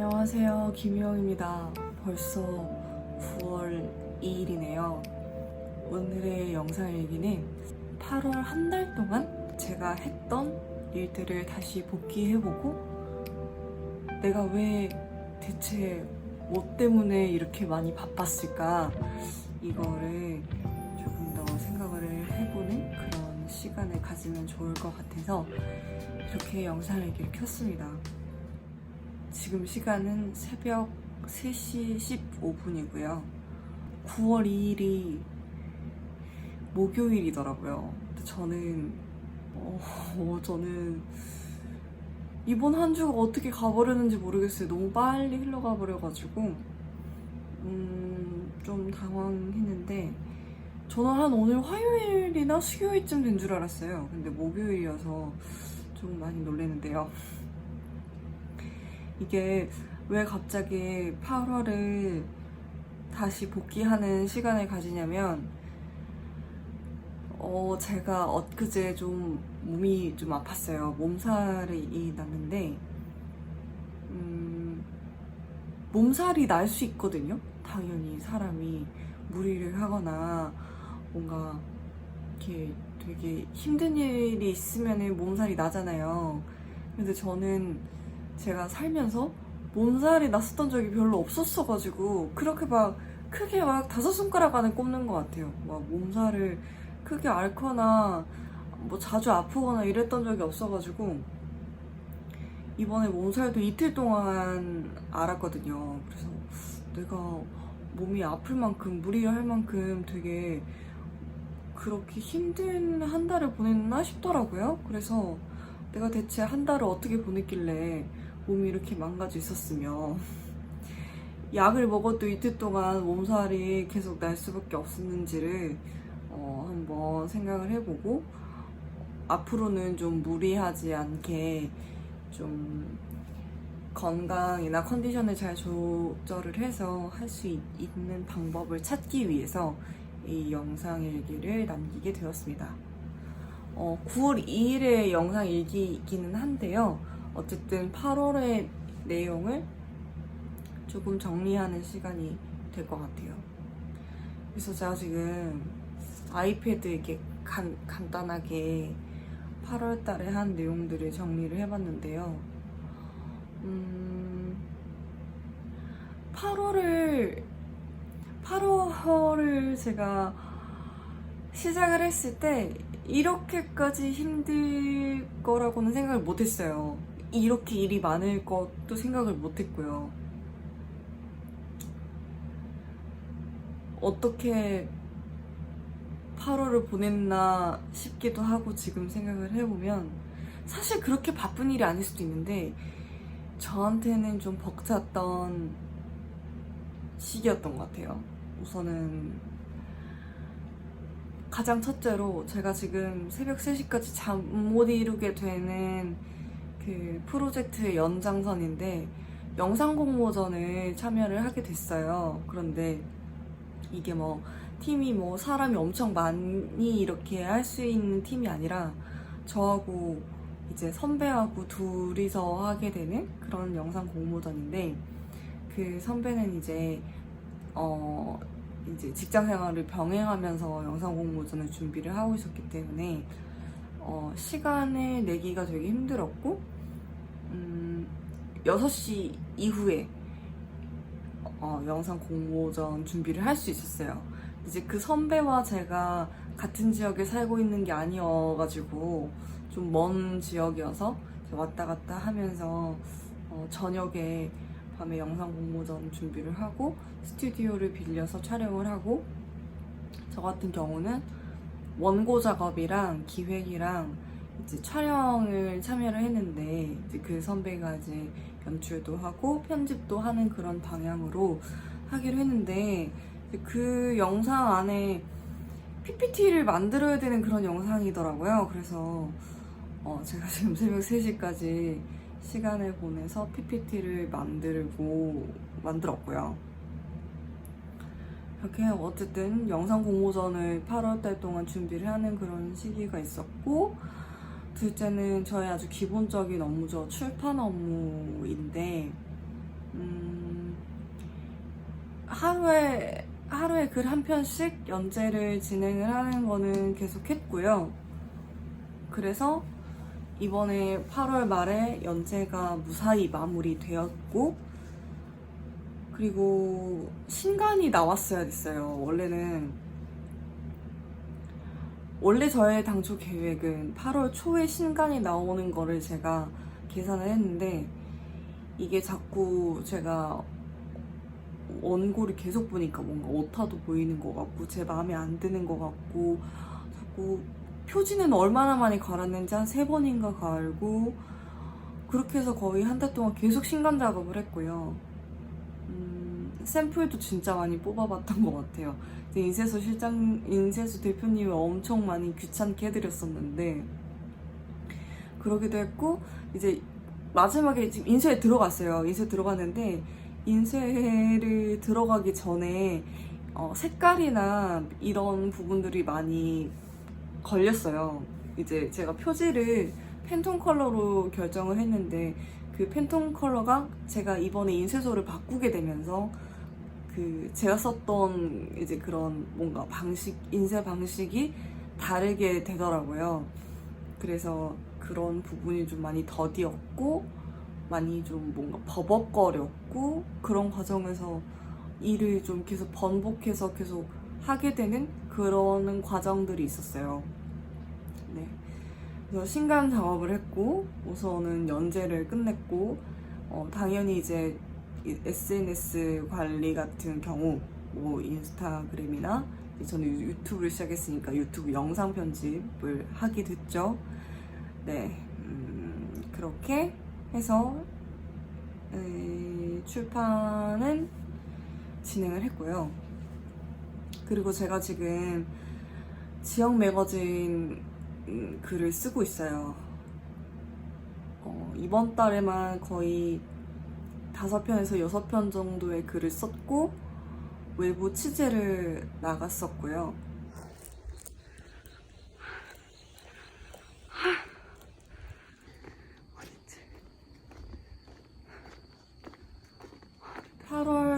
안녕하세요, 김희영입니다. 벌써 9월 2일이네요. 오늘의 영상 일기는 8월 한 달 동안 제가 했던 일들을 다시 복귀해보고 내가 왜 대체 뭐 때문에 이렇게 많이 바빴을까 이거를 조금 더 생각을 해보는 그런 시간을 가지면 좋을 것 같아서 이렇게 영상 일기를 켰습니다. 지금 시간은 새벽 3시 15분이고요. 9월 2일이 목요일이더라고요. 저는 이번 한 주가 어떻게 가버렸는지 모르겠어요. 너무 빨리 흘러가 버려가지고 좀 당황했는데 저는 한 오늘 화요일이나 수요일쯤 된 줄 알았어요. 근데 목요일이어서 좀 많이 놀랐는데요. 이게 왜 갑자기 8월을 다시 복귀하는 시간을 가지냐면 제가 엊그제 좀 몸이 좀 아팠어요. 몸살이 났는데 몸살이 날 수 있거든요. 당연히 사람이 무리를 하거나 뭔가 이렇게 되게 힘든 일이 있으면 몸살이 나잖아요. 근데 저는 제가 살면서 몸살이 났었던 적이 별로 없었어가지고 그렇게 막 크게 막 5손가락 안에 꼽는 것 같아요. 막 몸살을 크게 앓거나 뭐 자주 아프거나 이랬던 적이 없어가지고 이번에 몸살도 이틀 동안 앓았거든요. 그래서 내가 몸이 아플 만큼 무리를 할 만큼 되게 그렇게 힘든 한 달을 보냈나 싶더라고요. 그래서 내가 대체 한 달을 어떻게 보냈길래 몸이 이렇게 망가져 있었으며 약을 먹어도 이틀 동안 몸살이 계속 날 수밖에 없었는지를 한번 생각을 해보고 앞으로는 좀 무리하지 않게 좀 건강이나 컨디션을 잘 조절을 해서 할 수 있는 방법을 찾기 위해서 이 영상 일기를 남기게 되었습니다. 9월 2일의 영상 일기이기는 한데요. 어쨌든 8월의 내용을 조금 정리하는 시간이 될 것 같아요. 그래서 제가 지금 아이패드에 이렇게 간단하게 8월 달에 한 내용들을 정리를 해봤는데요. 8월을 제가 시작을 했을 때 이렇게까지 힘들 거라고는 생각을 못했어요. 이렇게 일이 많을 것도 생각을 못했고요. 어떻게 8월을 보냈나 싶기도 하고 지금 생각을 해보면 사실 그렇게 바쁜 일이 아닐 수도 있는데 저한테는 좀 벅찼던 시기였던 것 같아요. 우선은 가장 첫째로 제가 지금 새벽 3시까지 잠 못 이루게 되는 그 프로젝트의 연장선인데 영상 공모전을 참여를 하게 됐어요. 그런데 이게 뭐 팀이 뭐 사람이 엄청 많이 이렇게 할 수 있는 팀이 아니라 저하고 이제 선배하고 둘이서 하게 되는 그런 영상 공모전인데 그 선배는 이제 직장 생활을 병행하면서 영상 공모전을 준비를 하고 있었기 때문에 시간을 내기가 되게 힘들었고 6시 이후에 영상 공모전 준비를 할 수 있었어요. 이제 그 선배와 제가 같은 지역에 살고 있는 게 아니어가지고 좀 먼 지역이어서 왔다 갔다 하면서 저녁에 밤에 영상 공모전 준비를 하고 스튜디오를 빌려서 촬영을 하고 저 같은 경우는 원고 작업이랑 기획이랑 이제 촬영을 참여를 했는데 이제 그 선배가 이제 연출도 하고 편집도 하는 그런 방향으로 하기로 했는데 그 영상 안에 PPT를 만들어야 되는 그런 영상이더라고요. 그래서 제가 지금 새벽 3시까지 시간을 보내서 PPT를 만들었고요. 이렇게 어쨌든 영상 공모전을 8월달 동안 준비를 하는 그런 시기가 있었고 둘째는 저의 아주 기본적인 업무죠. 출판 업무인데 하루에 글 한 편씩 연재를 진행을 하는 거는 계속 했고요. 그래서 이번에 8월 말에 연재가 무사히 마무리되었고, 그리고 신간이 나왔어야 됐어요. 원래 저의 당초 계획은 8월 초에 신간이 나오는 거를 제가 계산을 했는데, 이게 자꾸 제가 원고를 계속 보니까 뭔가 오타도 보이는 것 같고 제 마음에 안 드는 것 같고, 자꾸 표지는 얼마나 많이 갈았는지 한 3번인가 갈고, 그렇게 해서 거의 한 달 동안 계속 신간 작업을 했고요. 샘플도 진짜 많이 뽑아봤던 것 같아요. 인쇄소 대표님을 엄청 많이 귀찮게 해드렸었는데, 그러기도 했고, 이제 마지막에 지금 인쇄에 들어갔어요. 인쇄 들어갔는데, 인쇄를 들어가기 전에 색깔이나 이런 부분들이 많이 걸렸어요. 이제 제가 표지를 팬톤 컬러로 결정을 했는데, 그 팬톤 컬러가 제가 이번에 인쇄소를 바꾸게 되면서 제가 썼던 이제 그런 뭔가 인쇄 방식이 다르게 되더라고요. 그래서 그런 부분이 좀 많이 더디었고, 많이 좀 뭔가 버벅거렸고, 그런 과정에서 일을 좀 계속 번복해서 계속 하게 되는 그런 과정들이 있었어요. 네. 그래서 신간 작업을 했고, 우선은 연재를 끝냈고, 당연히 이제 SNS 관리 같은 경우, 뭐 인스타그램이나 저는 유튜브를 시작했으니까 유튜브 영상 편집을 하게 됐죠. 네, 그렇게 해서 출판은 진행을 했고요. 그리고 제가 지금 지역 매거진 글을 쓰고 있어요. 이번 달에만 거의 5편에서 6편 정도의 글을 썼고, 외부 취재를 나갔었고요.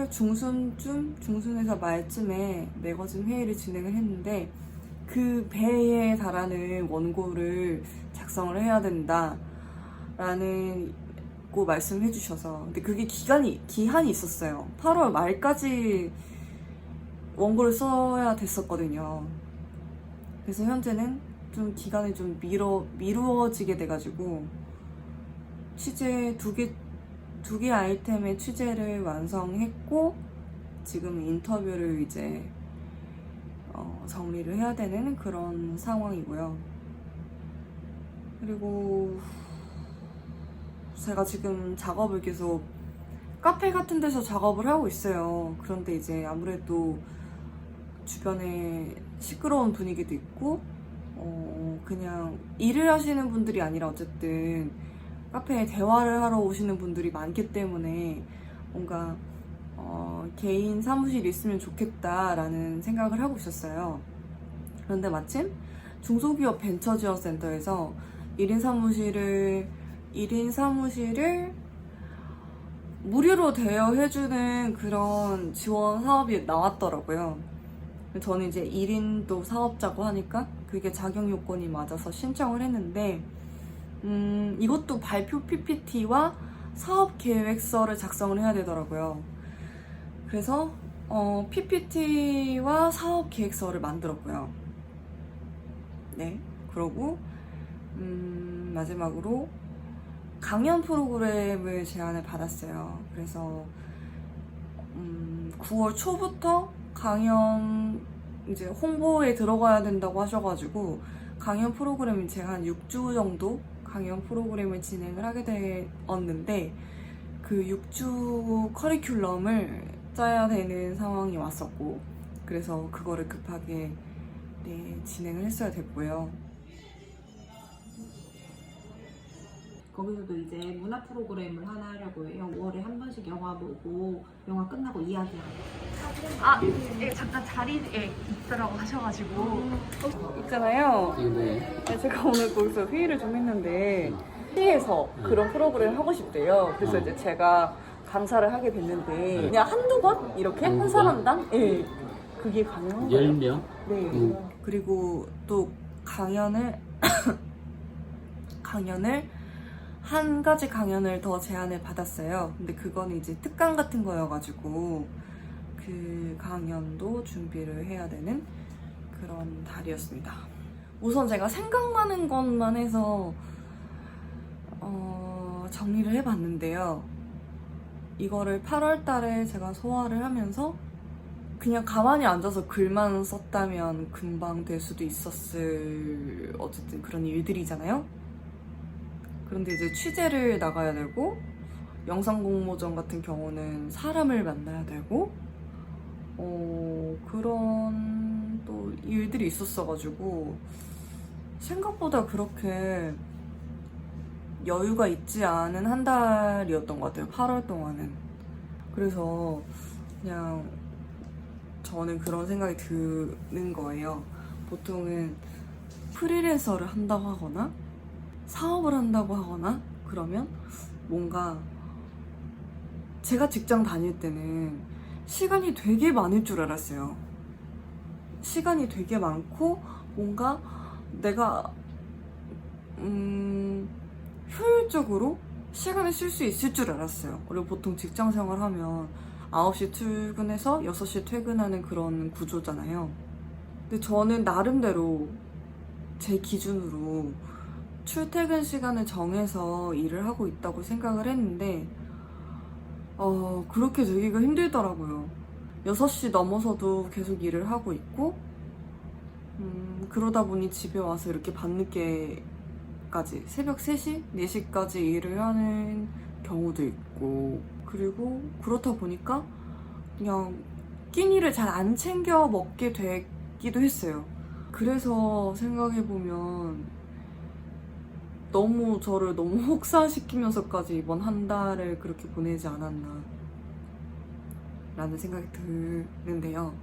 중순에서 말쯤에 매거진 회의를 진행을 했는데, 그 배에 달하는 원고를 작성을 해야 된다라는 고 말씀해 주셔서, 근데 그게 기한이 있었어요. 8월 말까지 원고를 써야 됐었거든요. 그래서 현재는 좀 기간이 좀 미루어지게 돼가지고 취재 두 개 아이템의 취재를 완성했고, 지금 인터뷰를 이제 정리를 해야 되는 그런 상황이고요. 그리고 제가 지금 작업을 계속 카페 같은 데서 작업을 하고 있어요. 그런데 이제 아무래도 주변에 시끄러운 분위기도 있고, 그냥 일을 하시는 분들이 아니라 어쨌든 카페에 대화를 하러 오시는 분들이 많기 때문에 뭔가 개인 사무실이 있으면 좋겠다라는 생각을 하고 있었어요. 그런데 마침 중소기업 벤처지원센터에서 1인 사무실을 무료로 대여해주는 그런 지원 사업이 나왔더라고요. 저는 이제 1인도 사업자고 하니까 그게 자격 요건이 맞아서 신청을 했는데, 이것도 발표 PPT와 사업 계획서를 작성을 해야 되더라고요. 그래서 PPT와 사업 계획서를 만들었고요. 네, 그러고 마지막으로 강연 프로그램을 제안을 받았어요. 그래서 9월 초부터 강연 이제 홍보에 들어가야 된다고 하셔가지고, 강연 프로그램이 제가 한 6주 정도 강연 프로그램을 진행을 하게 되었는데, 그 6주 커리큘럼을 짜야 되는 상황이 왔었고, 그래서 그거를 급하게 진행을 했어야 됐고요. 거기서도 이제 문화 프로그램을 하나 하려고 해요. 5월에 한 번씩 영화 보고 영화 끝나고 이야기하고. 예, 잠깐 자리에 있더라고 하셔가지고. 있잖아요. 네. 제가 오늘 거기서 회의를 좀 했는데, 회의에서 그런 프로그램 하고 싶대요. 그래서 이제 제가 감사를 하게 됐는데 네. 그냥 한두 번 이렇게 한 한두 사람당 예 그게 가능한가요? 10명? 네. 그리고 또 강연을 한 가지 강연을 더 제안을 받았어요. 근데 그건 이제 특강 같은 거여가지고 그 강연도 준비를 해야 되는 그런 달이었습니다. 우선 제가 생각나는 것만 해서 정리를 해봤는데요. 이거를 8월 달에 제가 소화를 하면서 그냥 가만히 앉아서 글만 썼다면 금방 될 수도 있었을 어쨌든 그런 일들이잖아요. 그런데 이제 취재를 나가야 되고 영상 공모전 같은 경우는 사람을 만나야 되고 그런 또 일들이 있었어가지고 생각보다 그렇게 여유가 있지 않은 한 달이었던 것 같아요. 8월 동안은. 그래서 그냥 저는 그런 생각이 드는 거예요. 보통은 프리랜서를 한다고 하거나 사업을 한다고 하거나 그러면 뭔가 제가 직장 다닐 때는 시간이 되게 많을 줄 알았어요. 시간이 되게 많고 뭔가 내가 효율적으로 시간을 쓸 수 있을 줄 알았어요. 그리고 보통 직장 생활하면 9시 출근해서 6시 퇴근하는 그런 구조잖아요. 근데 저는 나름대로 제 기준으로 출퇴근 시간을 정해서 일을 하고 있다고 생각을 했는데 그렇게 되기가 힘들더라고요. 6시 넘어서도 계속 일을 하고 있고 그러다 보니 집에 와서 이렇게 밤늦게까지 새벽 3시, 4시까지 일을 하는 경우도 있고 그리고 그렇다 보니까 그냥 끼니를 잘 안 챙겨 먹게 되기도 했어요. 그래서 생각해보면 저를 너무 혹사시키면서까지 이번 한 달을 그렇게 보내지 않았나 라는 생각이 드는데요.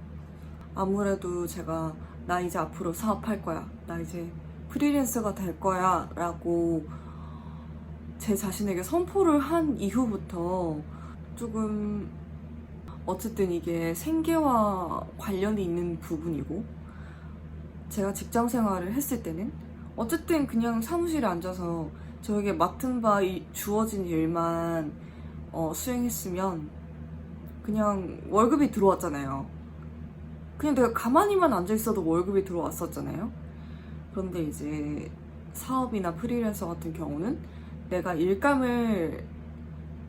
아무래도 제가 나 이제 앞으로 사업할 거야, 나 이제 프리랜서가 될 거야 라고 제 자신에게 선포를 한 이후부터 조금 어쨌든 이게 생계와 관련이 있는 부분이고 제가 직장 생활을 했을 때는 어쨌든 그냥 사무실에 앉아서 저에게 맡은 바 주어진 일만 수행했으면 그냥 월급이 들어왔잖아요. 그냥 내가 가만히만 앉아있어도 월급이 들어왔었잖아요. 그런데 이제 사업이나 프리랜서 같은 경우는 내가 일감을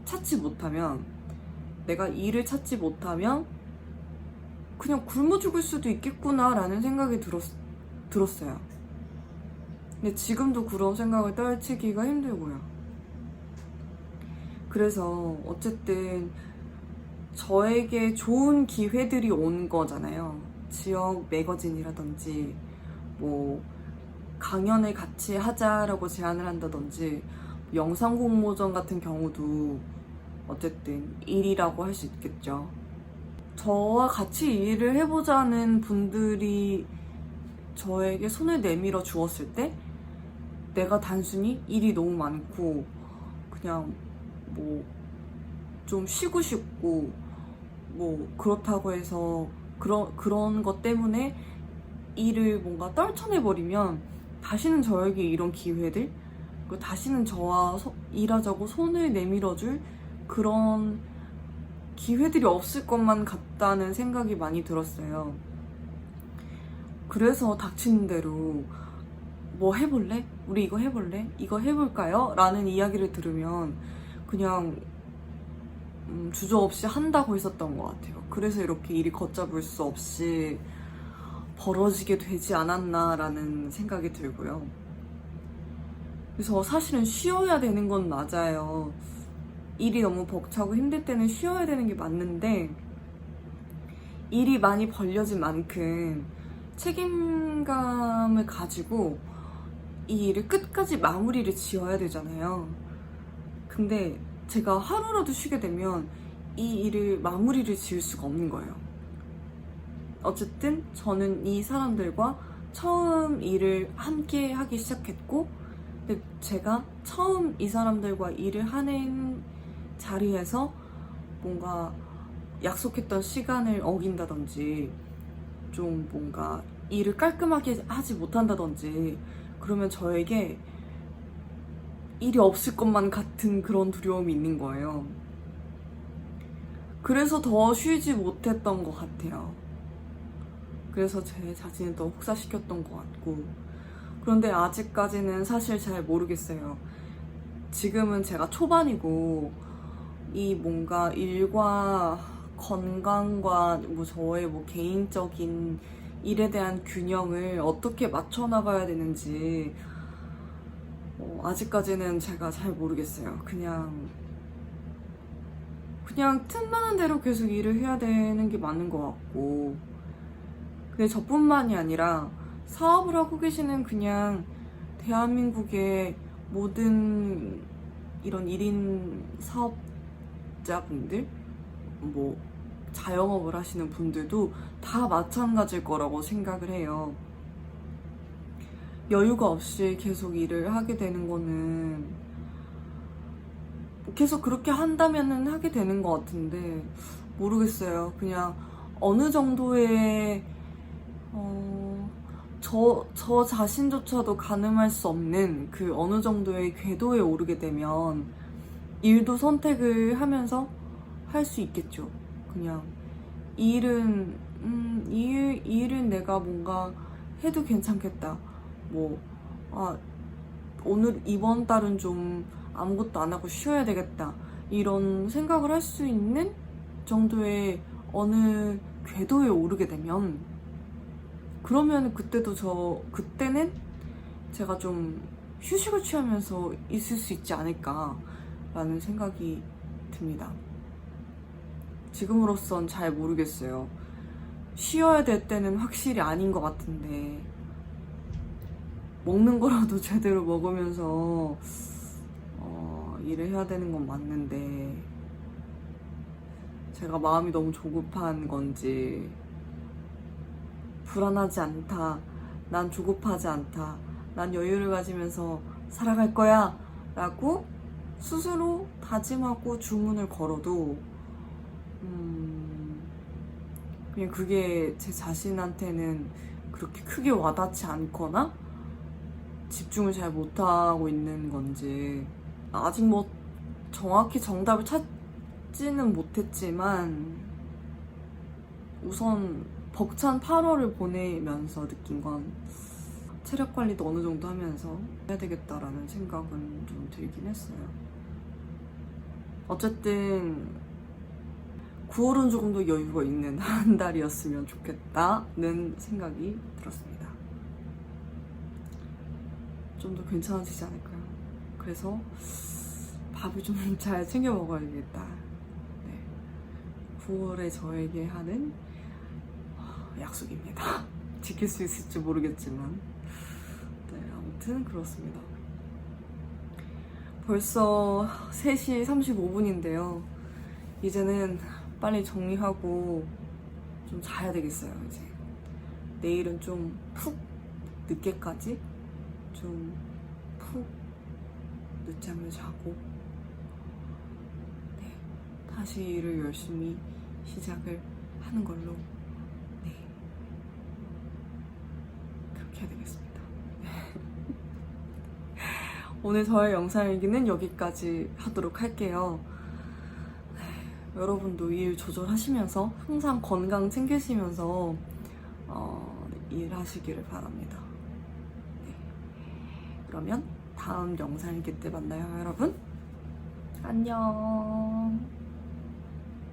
찾지 못하면 내가 일을 찾지 못하면 그냥 굶어 죽을 수도 있겠구나 라는 생각이 들었어요. 근데 지금도 그런 생각을 떨치기가 힘들고요. 그래서 어쨌든 저에게 좋은 기회들이 온 거잖아요. 지역 매거진이라든지 뭐 강연을 같이 하자라고 제안을 한다든지 영상 공모전 같은 경우도 어쨌든 일이라고 할 수 있겠죠. 저와 같이 일을 해보자는 분들이 저에게 손을 내밀어 주었을 때 내가 단순히 일이 너무 많고 그냥 뭐 좀 쉬고 싶고 뭐 그렇다고 해서 그런 것 때문에 일을 뭔가 떨쳐내버리면 다시는 저에게 이런 기회들 그리고 다시는 저와 일하자고 손을 내밀어줄 그런 기회들이 없을 것만 같다는 생각이 많이 들었어요. 그래서 닥치는 대로 뭐 해볼래? 우리 이거 해볼래? 이거 해볼까요? 라는 이야기를 들으면 그냥 주저없이 한다고 했었던 것 같아요. 그래서 이렇게 일이 걷잡을 수 없이 벌어지게 되지 않았나라는 생각이 들고요. 그래서 사실은 쉬어야 되는 건 맞아요. 일이 너무 벅차고 힘들 때는 쉬어야 되는 게 맞는데 일이 많이 벌려진 만큼 책임감을 가지고 이 일을 끝까지 마무리를 지어야 되잖아요. 근데 제가 하루라도 쉬게 되면 이 일을 마무리를 지을 수가 없는 거예요. 어쨌든 저는 이 사람들과 처음 일을 함께 하기 시작했고 근데 제가 처음 이 사람들과 일을 하는 자리에서 뭔가 약속했던 시간을 어긴다든지 좀 뭔가 일을 깔끔하게 하지 못한다든지 그러면 저에게 일이 없을 것만 같은 그런 두려움이 있는 거예요. 그래서 더 쉬지 못했던 것 같아요. 그래서 제 자신을 더 혹사시켰던 것 같고, 그런데 아직까지는 사실 잘 모르겠어요. 지금은 제가 초반이고 이 뭔가 일과 건강과 뭐 저의 뭐 개인적인 일에 대한 균형을 어떻게 맞춰 나가야 되는지 아직까지는 제가 잘 모르겠어요. 그냥 틈나는 대로 계속 일을 해야 되는 게 맞는 것 같고, 근데 저뿐만이 아니라 사업을 하고 계시는 그냥 대한민국의 모든 이런 1인 사업자분들, 뭐 자영업을 하시는 분들도 다 마찬가지일 거라고 생각을 해요. 여유가 없이 계속 일을 하게 되는 거는 계속 그렇게 한다면은 하게 되는 것 같은데 모르겠어요. 그냥 어느 정도의 저 자신조차도 가늠할 수 없는 그 어느 정도의 궤도에 오르게 되면 일도 선택을 하면서 할 수 있겠죠. 그냥 이 일은 내가 뭔가 해도 괜찮겠다. 뭐, 오늘 이번 달은 좀 아무것도 안 하고 쉬어야 되겠다. 이런 생각을 할 수 있는 정도의 어느 궤도에 오르게 되면, 그러면 그때는 제가 좀 휴식을 취하면서 있을 수 있지 않을까라는 생각이 듭니다. 지금으로선 잘 모르겠어요. 쉬어야 될 때는 확실히 아닌 것 같은데, 먹는 거라도 제대로 먹으면서 일을 해야 되는 건 맞는데, 제가 마음이 너무 조급한 건지, 불안하지 않다, 난 조급하지 않다, 난 여유를 가지면서 살아갈 거야 라고 스스로 다짐하고 주문을 걸어도 그냥 그게 제 자신한테는 그렇게 크게 와닿지 않거나 집중을 잘 못하고 있는 건지, 아직 뭐 정확히 정답을 찾지는 못했지만 우선 벅찬 8월을 보내면서 느낀 건 체력 관리도 어느 정도 하면서 해야 되겠다라는 생각은 좀 들긴 했어요. 어쨌든 9월은 조금 더 여유가 있는 한 달이었으면 좋겠다는 생각이 들었습니다. 좀 더 괜찮아지지 않을까요? 그래서 밥을 좀 잘 챙겨 먹어야겠다. 네. 9월에 저에게 하는 약속입니다. 지킬 수 있을지 모르겠지만, 네, 아무튼 그렇습니다. 벌써 3시 35분인데요. 이제는 빨리 정리하고 좀 자야 되겠어요. 이제 내일은 좀 푹 늦게까지 좀 푹 늦잠을 자고, 네, 다시 일을 열심히 시작을 하는 걸로, 네, 그렇게 해야 되겠습니다. 오늘 저의 영상 일기는 여기까지 하도록 할게요. 여러분도 일 조절하시면서 항상 건강 챙기시면서 일하시기를 바랍니다. 네. 그러면 다음 영상 일기 때 만나요, 여러분. 안녕.